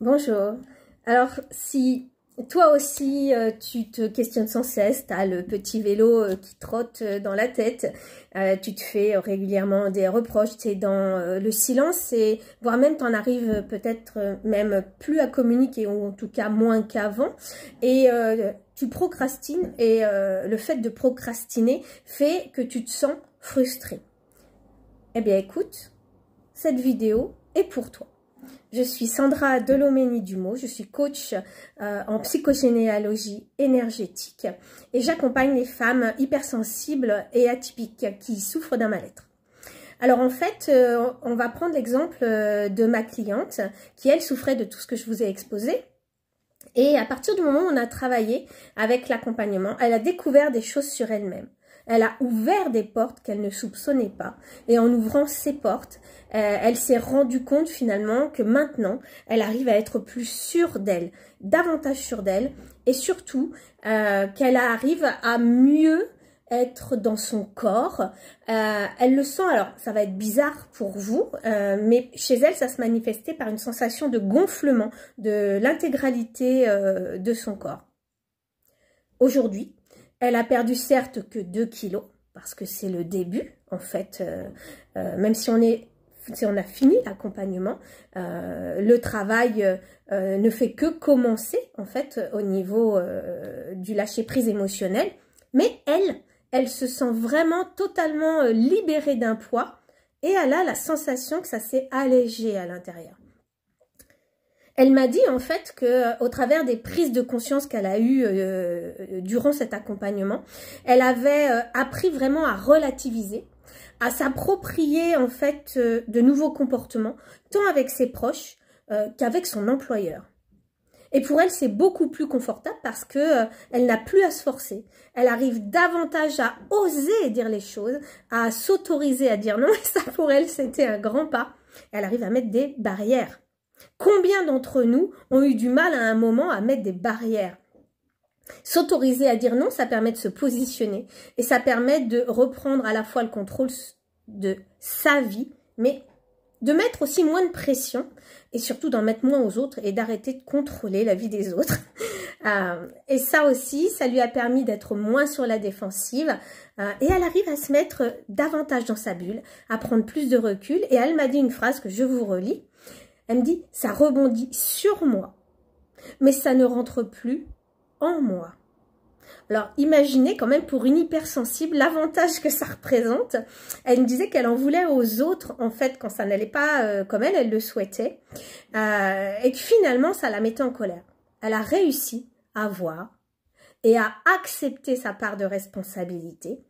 Bonjour. Alors, si toi aussi tu te questionnes sans cesse, tu as le petit vélo qui trotte dans la tête, tu te fais régulièrement des reproches, tu es dans le silence et voire même tu en arrives peut-être même plus à communiquer ou en tout cas moins qu'avant et tu procrastines et le fait de procrastiner fait que tu te sens frustré. Eh bien écoute, cette vidéo est pour toi. Je suis Sandra Delomeni-Dumeau, je suis coach en psychogénéalogie énergétique et j'accompagne les femmes hypersensibles et atypiques qui souffrent d'un mal-être. Alors en fait, on va prendre l'exemple de ma cliente qui, elle, souffrait de tout ce que je vous ai exposé. Et à partir du moment où on a travaillé avec l'accompagnement, elle a découvert des choses sur elle-même. Elle a ouvert des portes qu'elle ne soupçonnait pas. Et en ouvrant ces portes, elle s'est rendue compte finalement que maintenant, elle arrive à être plus sûre d'elle, davantage sûre d'elle. Et surtout, qu'elle arrive à mieux être dans son corps. Elle le sent, alors ça va être bizarre pour vous, mais chez elle, ça se manifestait par une sensation de gonflement de l'intégralité de son corps. Aujourd'hui, elle a perdu certes que 2 kilos, parce que c'est le début, en fait, même si on a fini l'accompagnement, le travail ne fait que commencer, en fait, au niveau du lâcher-prise émotionnel, mais elle se sent vraiment totalement libérée d'un poids et elle a la sensation que ça s'est allégé à l'intérieur. Elle m'a dit en fait que au travers des prises de conscience qu'elle a eues durant cet accompagnement, elle avait appris vraiment à relativiser, à s'approprier en fait de nouveaux comportements, tant avec ses proches qu'avec son employeur. Et pour elle, c'est beaucoup plus confortable parce que elle n'a plus à se forcer. Elle arrive davantage à oser dire les choses, à s'autoriser à dire non. Et ça, pour elle, c'était un grand pas. Elle arrive à mettre des barrières. Combien d'entre nous ont eu du mal à un moment à mettre des barrières? S'autoriser à dire non, ça permet de se positionner et ça permet de reprendre à la fois le contrôle de sa vie, mais de mettre aussi moins de pression et surtout d'en mettre moins aux autres et d'arrêter de contrôler la vie des autres. Et ça aussi, ça lui a permis d'être moins sur la défensive et elle arrive à se mettre davantage dans sa bulle, à prendre plus de recul. Et elle m'a dit une phrase que je vous relis. Elle me dit, ça rebondit sur moi, mais ça ne rentre plus en moi. Alors, imaginez quand même pour une hypersensible l'avantage que ça représente. Elle me disait qu'elle en voulait aux autres, en fait, quand ça n'allait pas comme elle le souhaitait. Et que finalement, ça la mettait en colère. Elle a réussi à voir et à accepter sa part de responsabilité.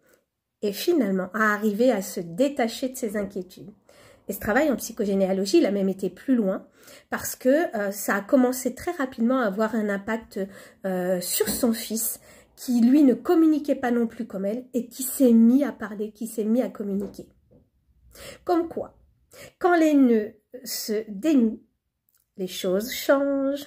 Et finalement, à arriver à se détacher de ses inquiétudes. Et ce travail en psychogénéalogie, il a même été plus loin parce que ça a commencé très rapidement à avoir un impact sur son fils qui, lui, ne communiquait pas non plus comme elle et qui s'est mis à parler, qui s'est mis à communiquer. Comme quoi, quand les nœuds se dénouent, les choses changent.